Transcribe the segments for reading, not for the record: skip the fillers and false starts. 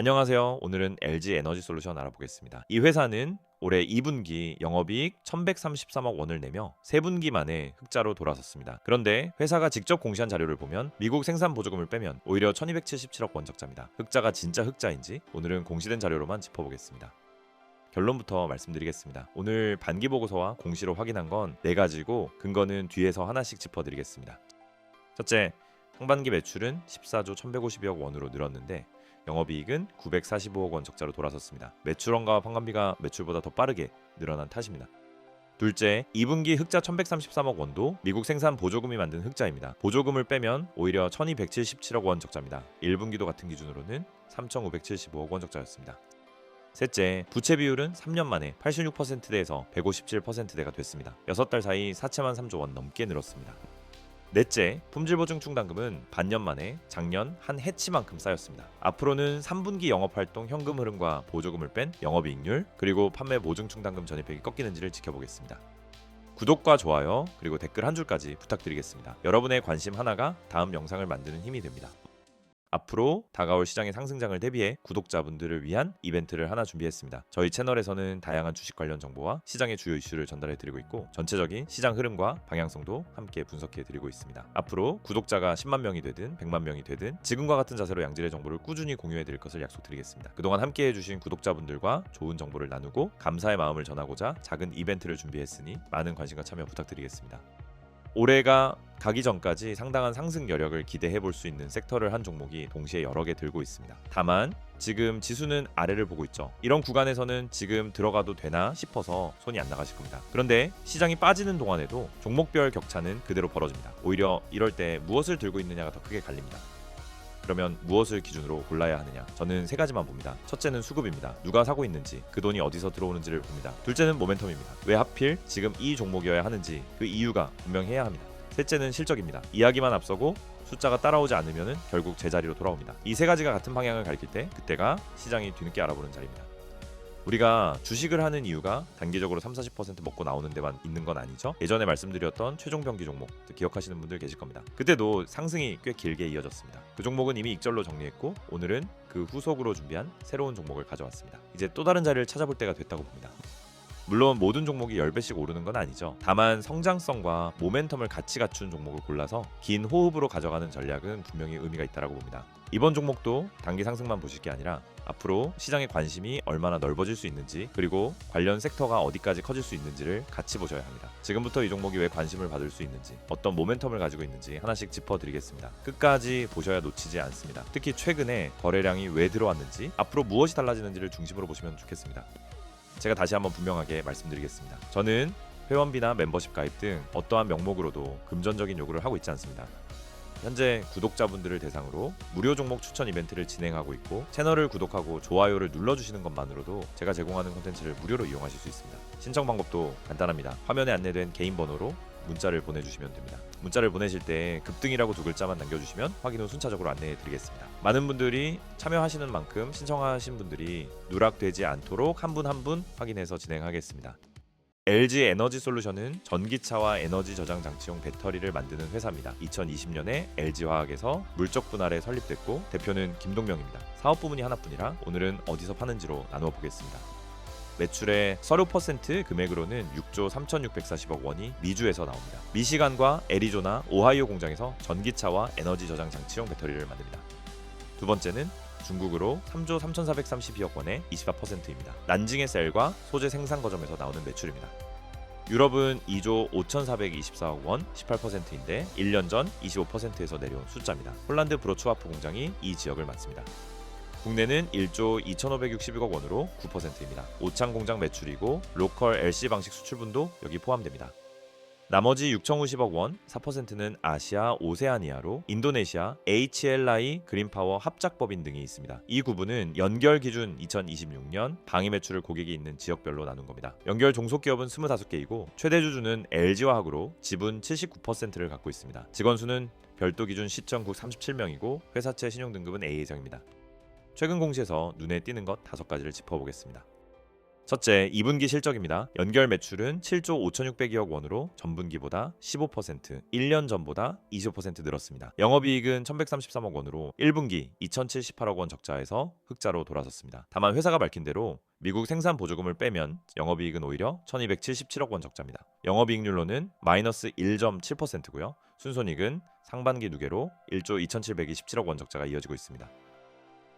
안녕하세요. 오늘은 LG 에너지솔루션 알아보겠습니다. 이 회사는 올해 2분기 영업이익 1133억 원을 내며 3분기 만에 흑자로 돌아섰습니다. 그런데 회사가 직접 공시한 자료를 보면 미국 생산 보조금을 빼면 오히려 1277억 원 적자입니다. 흑자가 진짜 흑자인지 오늘은 공시된 자료로만 짚어보겠습니다. 결론부터 말씀드리겠습니다. 오늘 반기 보고서와 공시로 확인한 건 4가지고 근거는 뒤에서 하나씩 짚어드리겠습니다. 첫째, 상반기 매출은 14조 1152억 원으로 늘었는데 영업이익은 945억 원 적자로 돌아섰습니다. 매출원가와 판관비가 매출보다 더 빠르게 늘어난 탓입니다. 둘째, 2분기 흑자 1133억 원도 미국 생산 보조금이 만든 흑자입니다. 보조금을 빼면 오히려 1277억 원 적자입니다. 1분기도 같은 기준으로는 3575억 원 적자였습니다. 셋째, 부채 비율은 3년 만에 86%대에서 157%대가 됐습니다. 6달 사이 4채만 3조 원 넘게 늘었습니다. 넷째, 품질보증 충당금은 반년 만에 작년 한 해치만큼 쌓였습니다. 앞으로는 3분기 영업활동 현금 흐름과 보조금을 뺀 영업이익률 그리고 판매 보증 충당금 전입액이 꺾이는지를 지켜보겠습니다. 구독과 좋아요 그리고 댓글 한 줄까지 부탁드리겠습니다. 여러분의 관심 하나가 다음 영상을 만드는 힘이 됩니다. 앞으로 다가올 시장의 상승장을 대비해 구독자분들을 위한 이벤트를 하나 준비했습니다. 저희 채널에서는 다양한 주식 관련 정보와 시장의 주요 이슈를 전달해드리고 있고 전체적인 시장 흐름과 방향성도 함께 분석해드리고 있습니다. 앞으로 구독자가 10만 명이 되든 100만 명이 되든 지금과 같은 자세로 양질의 정보를 꾸준히 공유해드릴 것을 약속드리겠습니다. 그동안 함께해주신 구독자분들과 좋은 정보를 나누고 감사의 마음을 전하고자 작은 이벤트를 준비했으니 많은 관심과 참여 부탁드리겠습니다. 올해가 가기 전까지 상당한 상승 여력을 기대해 볼 수 있는 섹터를 한 종목이 동시에 여러 개 들고 있습니다. 다만 지금 지수는 아래를 보고 있죠. 이런 구간에서는 지금 들어가도 되나 싶어서 손이 안 나가실 겁니다. 그런데 시장이 빠지는 동안에도 종목별 격차는 그대로 벌어집니다. 오히려 이럴 때 무엇을 들고 있느냐가 더 크게 갈립니다. 그러면 무엇을 기준으로 골라야 하느냐? 저는 3가지만 봅니다. 첫째는 수급입니다. 누가 사고 있는지, 그 돈이 어디서 들어오는지를 봅니다. 둘째는 모멘텀입니다. 왜 하필 지금 이 종목이어야 하는지 그 이유가 분명해야 합니다. 셋째는 실적입니다. 이야기만 앞서고 숫자가 따라오지 않으면 결국 제자리로 돌아옵니다. 이 3가지가 같은 방향을 가리킬 때 그때가 시장이 뒤늦게 알아보는 자리입니다. 우리가 주식을 하는 이유가 단기적으로 30-40% 먹고 나오는 데만 있는 건 아니죠. 예전에 말씀드렸던 최종 병기 종목 기억하시는 분들 계실 겁니다. 그때도 상승이 꽤 길게 이어졌습니다. 그 종목은 이미 익절로 정리했고 오늘은 그 후속으로 준비한 새로운 종목을 가져왔습니다. 이제 또 다른 자리를 찾아볼 때가 됐다고 봅니다. 물론 모든 종목이 10배씩 오르는 건 아니죠. 다만 성장성과 모멘텀을 같이 갖춘 종목을 골라서 긴 호흡으로 가져가는 전략은 분명히 의미가 있다고 봅니다. 이번 종목도 단기 상승만 보실 게 아니라 앞으로 시장의 관심이 얼마나 넓어질 수 있는지 그리고 관련 섹터가 어디까지 커질 수 있는지를 같이 보셔야 합니다. 지금부터 이 종목이 왜 관심을 받을 수 있는지 어떤 모멘텀을 가지고 있는지 하나씩 짚어드리겠습니다. 끝까지 보셔야 놓치지 않습니다. 특히 최근에 거래량이 왜 들어왔는지 앞으로 무엇이 달라지는지를 중심으로 보시면 좋겠습니다. 제가 다시 한번 분명하게 말씀드리겠습니다. 저는 회원비나 멤버십 가입 등 어떠한 명목으로도 금전적인 요구를 하고 있지 않습니다. 현재 구독자분들을 대상으로 무료 종목 추천 이벤트를 진행하고 있고 채널을 구독하고 좋아요를 눌러주시는 것만으로도 제가 제공하는 콘텐츠를 무료로 이용하실 수 있습니다. 신청 방법도 간단합니다. 화면에 안내된 개인 번호로 문자를 보내주시면 됩니다. 문자를 보내실 때 급등이라고 2글자만 남겨주시면 확인 후 순차적으로 안내해드리겠습니다. 많은 분들이 참여하시는 만큼 신청하신 분들이 누락되지 않도록 한 분 한 분 확인해서 진행하겠습니다. LG 에너지솔루션은 전기차와 에너지 저장 장치용 배터리를 만드는 회사입니다. 2020년에 LG화학에서 물적 분할에 설립됐고 대표는 김동명입니다. 사업 부문이 하나뿐이라 오늘은 어디서 파는지로 나누어 보겠습니다. 매출의 30% 금액으로는 6조 3,640억 원이 미주에서 나옵니다. 미시간과 애리조나, 오하이오 공장에서 전기차와 에너지 저장 장치용 배터리를 만듭니다. 두 번째는 중국으로 3조 3,432억 원의 24%입니다. 난징의 셀과 소재 생산 거점에서 나오는 매출입니다. 유럽은 2조 5,424억 원 18%인데 1년 전 25%에서 내려온 숫자입니다. 폴란드 브로츠와프 공장이 이 지역을 맡습니다. 국내는 1조 2,561억 원으로 9%입니다. 오창 공장 매출이고 로컬 LC 방식 수출분도 여기 포함됩니다. 나머지 6,050억 원 4%는 아시아 오세아니아로 인도네시아, HLI, 그린파워 합작법인 등이 있습니다. 이 구분은 연결 기준 2026년 방위 매출을 고객이 있는 지역별로 나눈 겁니다. 연결 종속기업은 25개이고 최대 주주는 LG화학으로 지분 79%를 갖고 있습니다. 직원 수는 별도 기준 시청국 37명이고 회사채 신용등급은 A이상입니다. 최근 공시에서 눈에 띄는 것 5가지를 짚어보겠습니다. 첫째, 2분기 실적입니다. 연결 매출은 7조 5,600여억 원으로 전분기보다 15%, 1년 전보다 25% 늘었습니다. 영업이익은 1,133억 원으로 1분기 2,078억 원 적자에서 흑자로 돌아섰습니다. 다만 회사가 밝힌 대로 미국 생산 보조금을 빼면 영업이익은 오히려 1,277억 원 적자입니다. 영업이익률로는 마이너스 1.7%고요. 순손익은 상반기 누계로 1조 2,727억 원 적자가 이어지고 있습니다.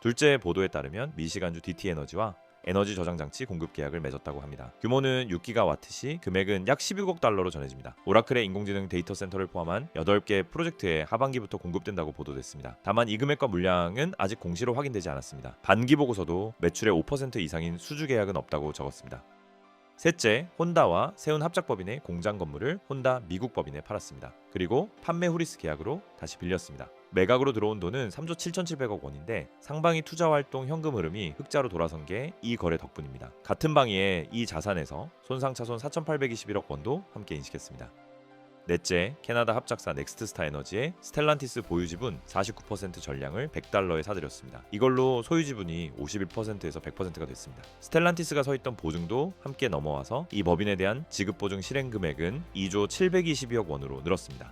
둘째 보도에 따르면 미시간주 DT에너지와 에너지 저장 장치 공급 계약을 맺었다고 합니다. 규모는 6기가와트 금액은 약 11억 달러로 전해집니다. 오라클의 인공지능 데이터 센터를 포함한 8개 프로젝트에 하반기부터 공급된다고 보도됐습니다. 다만 이 금액과 물량은 아직 공시로 확인되지 않았습니다. 반기 보고서도 매출의 5% 이상인 수주 계약은 없다고 적었습니다. 셋째, 혼다와 세운 합작법인의 공장 건물을 혼다 미국 법인에 팔았습니다. 그리고 판매 후리스 계약으로 다시 빌렸습니다. 매각으로 들어온 돈은 3조 7,700억 원인데 상방위 투자활동 현금 흐름이 흑자로 돌아선 게 이 거래 덕분입니다. 같은 방위에 이 자산에서 손상차손 4,821억 원도 함께 인식했습니다. 넷째, 캐나다 합작사 넥스트스타 에너지의 스텔란티스 보유 지분 49% 전량을 100달러에 사들였습니다. 이걸로 소유 지분이 51%에서 100%가 됐습니다. 스텔란티스가 서있던 보증도 함께 넘어와서 이 법인에 대한 지급 보증 실행 금액은 2조 722억 원으로 늘었습니다.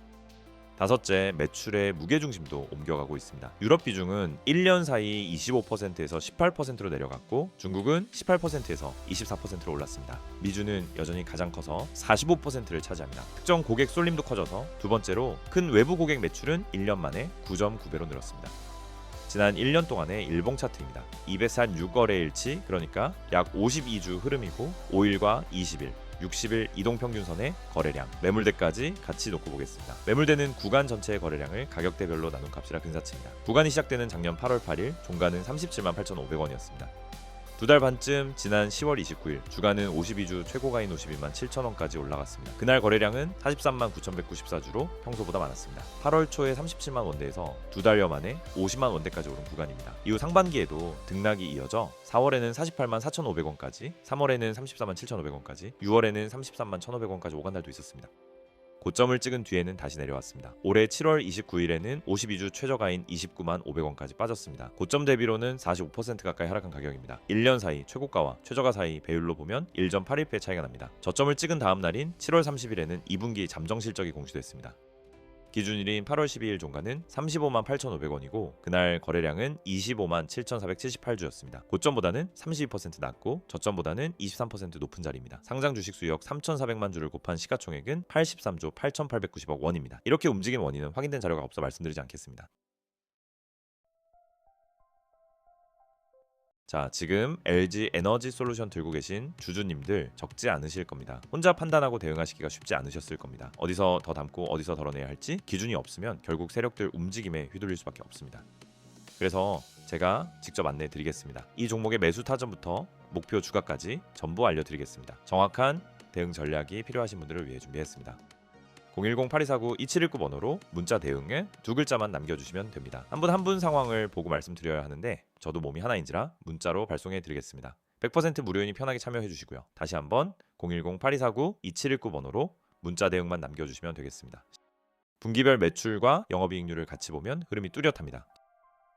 다섯째, 매출의 무게중심도 옮겨가고 있습니다. 유럽 비중은 1년 사이 25%에서 18%로 내려갔고 중국은 18%에서 24%로 올랐습니다. 미주는 여전히 가장 커서 45%를 차지합니다. 특정 고객 쏠림도 커져서 두 번째로 큰 외부 고객 매출은 1년 만에 9.9배로 늘었습니다. 지난 1년 동안의 일봉 차트입니다. 246거래일치, 그러니까 약 52주 흐름이고 5일과 20일, 60일 이동평균선의 거래량, 매물대까지 같이 놓고 보겠습니다. 매물대는 구간 전체의 거래량을 가격대별로 나눈 값이라 근사치입니다. 구간이 시작되는 작년 8월 8일 종가는 37만 8,500원이었습니다. 두 달 반쯤 지난 10월 29일 주가는 52주 최고가인 52만 7천원까지 올라갔습니다. 그날 거래량은 43만 9,194주로 평소보다 많았습니다. 8월 초에 37만 원대에서 두 달여 만에 50만 원대까지 오른 구간입니다. 이후 상반기에도 등락이 이어져 4월에는 48만 4,500원까지, 3월에는 34만 7,500원까지, 6월에는 33만 1,500원까지 오간 달도 있었습니다. 고점을 찍은 뒤에는 다시 내려왔습니다. 올해 7월 29일에는 52주 최저가인 29만 500원까지 빠졌습니다. 고점 대비로는 45% 가까이 하락한 가격입니다. 1년 사이 최고가와 최저가 사이 배율로 보면 1.81배 차이가 납니다. 저점을 찍은 다음 날인 7월 30일에는 2분기 잠정 실적이 공시됐습니다. 기준일인 8월 12일 종가는 35만 8,500원이고 그날 거래량은 25만 7,478주였습니다. 고점보다는 32% 낮고 저점보다는 23% 높은 자리입니다. 상장 주식 수역 3,400만 주를 곱한 시가총액은 83조 8,890억 원입니다. 이렇게 움직인 원인은 확인된 자료가 없어 말씀드리지 않겠습니다. 자, 지금 LG 에너지 솔루션 들고 계신 주주님들 적지 않으실 겁니다. 혼자 판단하고 대응하시기가 쉽지 않으셨을 겁니다. 어디서 더 담고 어디서 덜어내야 할지 기준이 없으면 결국 세력들 움직임에 휘둘릴 수밖에 없습니다. 그래서 제가 직접 안내해 드리겠습니다. 이 종목의 매수 타점부터 목표 주가까지 전부 알려드리겠습니다. 정확한 대응 전략이 필요하신 분들을 위해 준비했습니다. 010-8249-2719 번호로 문자 대응에 두 글자만 남겨주시면 됩니다. 한 분 상황을 보고 말씀드려야 하는데 저도 몸이 하나인지라 문자로 발송해 드리겠습니다. 100% 무료이니 편하게 참여해 주시고요. 다시 한번 010-8249-2719 번호로 문자 대응만 남겨주시면 되겠습니다. 분기별 매출과 영업이익률을 같이 보면 흐름이 뚜렷합니다.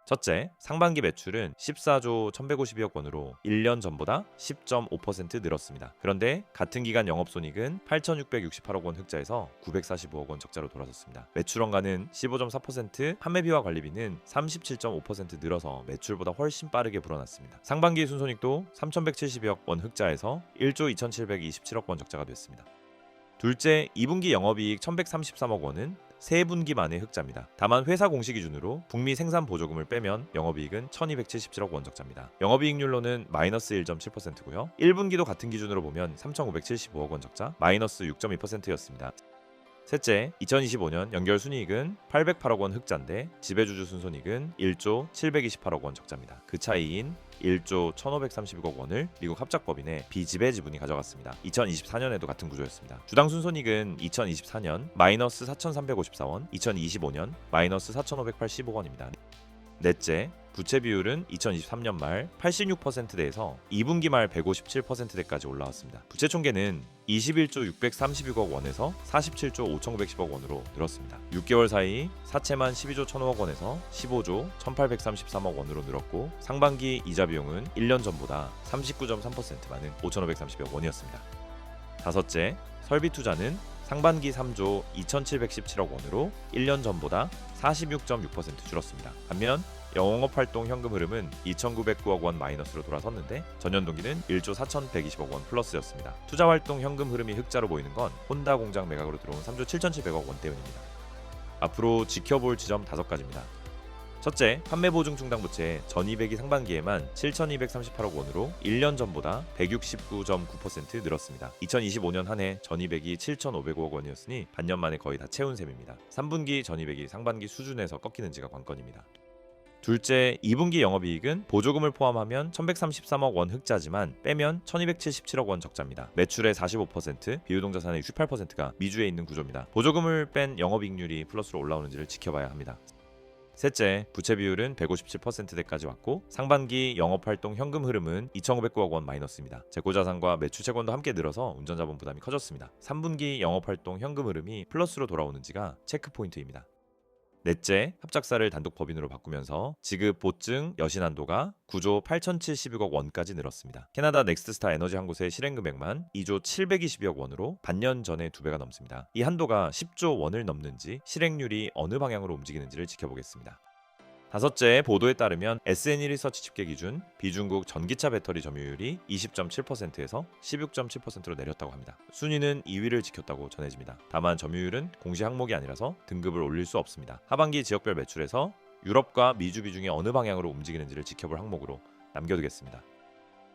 첫째, 상반기 매출은 14조 1,152억 원으로 1년 전보다 10.5% 늘었습니다. 그런데 같은 기간 영업손익은 8,668억 원 흑자에서 945억 원 적자로 돌아섰습니다. 매출원가는 15.4%, 판매비와 관리비는 37.5% 늘어서 매출보다 훨씬 빠르게 불어났습니다. 상반기 순손익도 3,170억 원 흑자에서 1조 2,727억 원 적자가 됐습니다. 둘째, 2분기 영업이익 1,133억 원은 3분기 만에 흑자입니다. 다만 회사 공시 기준으로 북미 생산 보조금을 빼면 영업이익은 1,277억 원 적자입니다. 영업이익률로는 마이너스 1.7%고요. 1분기도 같은 기준으로 보면 3,575억 원 적자, 마이너스 6.2%였습니다. 셋째, 2025년 연결 순이익은 808억 원 흑자인데 지배주주 순손익은 1조 728억 원 적자입니다. 그 차이인 1조 1,532억 원을 미국 합작법인의 비지배 지분이 가져갔습니다. 2024년에도 같은 구조였습니다. 주당 순손익은 2024년 마이너스 4,354원, 2025년 마이너스 4,585원입니다. 넷째, 부채 비율은 2023년 말 86%대에서 2분기 말 157%대까지 올라왔습니다. 부채 총계는 21조 632억 원에서 47조 5,910억 원으로 늘었습니다. 6개월 사이 사채만 12조 1,000억 원에서 15조 1,833억 원으로 늘었고 상반기 이자 비용은 1년 전보다 39.3% 많은 5,530억 원이었습니다. 다섯째, 설비 투자는 상반기 3조 2,717억 원으로 1년 전보다 46.6% 줄었습니다. 반면 영업활동 현금 흐름은 2,909억 원 마이너스로 돌아섰는데 전년 동기는 1조 4,120억 원 플러스였습니다. 투자활동 현금 흐름이 흑자로 보이는 건 혼다 공장 매각으로 들어온 3조 7,700억 원 때문입니다. 앞으로 지켜볼 지점 5가지입니다. 첫째, 판매 보증 충당 부채 전입액이 상반기에만 7,238억 원으로 1년 전보다 169.9% 늘었습니다. 2025년 한 해 전입액이 7,505억 원이었으니 반년 만에 거의 다 채운 셈입니다. 3분기 전입액이 상반기 수준에서 꺾이는지가 관건입니다. 둘째, 2분기 영업이익은 보조금을 포함하면 1,133억 원 흑자지만 빼면 1,277억 원 적자입니다. 매출의 45%, 비유동자산의 68%가 미주에 있는 구조입니다. 보조금을 뺀 영업이익률이 플러스로 올라오는지를 지켜봐야 합니다. 셋째, 부채 비율은 157%대까지 왔고 상반기 영업활동 현금 흐름은 2,909억 원 마이너스입니다. 재고자산과 매출 채권도 함께 늘어서 운전자본 부담이 커졌습니다. 3분기 영업활동 현금 흐름이 플러스로 돌아오는지가 체크포인트입니다. 넷째, 합작사를 단독 법인으로 바꾸면서 지급 보증 여신 한도가 9조 8,072억 원까지 늘었습니다. 캐나다 넥스트스타 에너지 한 곳의 실행 금액만 2조 720억 원으로 반년 전의 2배가 넘습니다. 이 한도가 10조 원을 넘는지 실행률이 어느 방향으로 움직이는지를 지켜보겠습니다. 다섯째, 보도에 따르면 SNE 리서치 집계 기준 비중국 전기차 배터리 점유율이 20.7%에서 16.7%로 내렸다고 합니다. 순위는 2위를 지켰다고 전해집니다. 다만 점유율은 공시 항목이 아니라서 등급을 올릴 수 없습니다. 하반기 지역별 매출에서 유럽과 미주 비중이 어느 방향으로 움직이는지를 지켜볼 항목으로 남겨두겠습니다.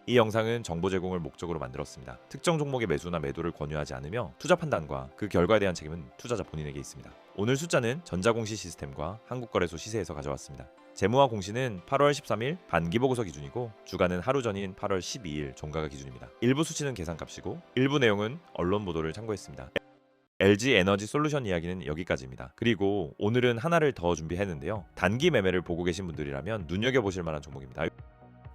이 영상은 정보 제공을 목적으로 만들었습니다. 특정 종목의 매수나 매도를 권유하지 않으며 투자 판단과 그 결과에 대한 책임은 투자자 본인에게 있습니다. 오늘 숫자는 전자공시 시스템과 한국거래소 시세에서 가져왔습니다. 재무와 공시는 8월 13일 반기보고서 기준이고 주가는 하루 전인 8월 12일 종가가 기준입니다. 일부 수치는 계산값이고 일부 내용은 언론 보도를 참고했습니다. LG 에너지 솔루션 이야기는 여기까지입니다. 그리고 오늘은 하나를 더 준비했는데요. 단기 매매를 보고 계신 분들이라면 눈여겨보실 만한 종목입니다.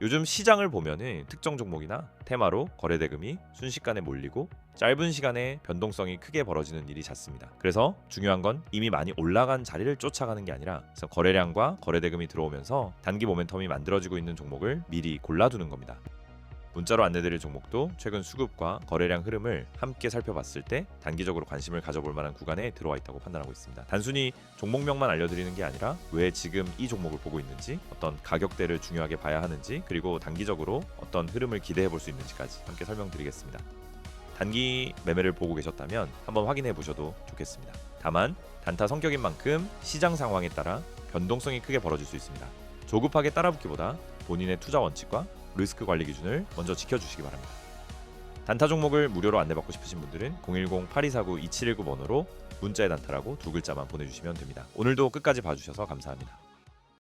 요즘 시장을 보면은 특정 종목이나 테마로 거래대금이 순식간에 몰리고 짧은 시간에 변동성이 크게 벌어지는 일이 잦습니다. 그래서 중요한 건 이미 많이 올라간 자리를 쫓아가는 게 아니라 거래량과 거래대금이 들어오면서 단기 모멘텀이 만들어지고 있는 종목을 미리 골라두는 겁니다. 문자로 안내드릴 종목도 최근 수급과 거래량 흐름을 함께 살펴봤을 때 단기적으로 관심을 가져볼 만한 구간에 들어와 있다고 판단하고 있습니다. 단순히 종목명만 알려드리는 게 아니라 왜 지금 이 종목을 보고 있는지, 어떤 가격대를 중요하게 봐야 하는지, 그리고 단기적으로 어떤 흐름을 기대해 볼 수 있는지까지 함께 설명드리겠습니다. 단기 매매를 보고 계셨다면 한번 확인해 보셔도 좋겠습니다. 다만 단타 성격인 만큼 시장 상황에 따라 변동성이 크게 벌어질 수 있습니다. 조급하게 따라붙기보다 본인의 투자 원칙과 리스크 관리 기준을 먼저 지켜주시기 바랍니다. 단타 종목을 무료로 안내받고 싶으신 분들은 010-8249-2719번호로 문자의 단타라고 두 글자만 보내주시면 됩니다. 오늘도 끝까지 봐주셔서 감사합니다.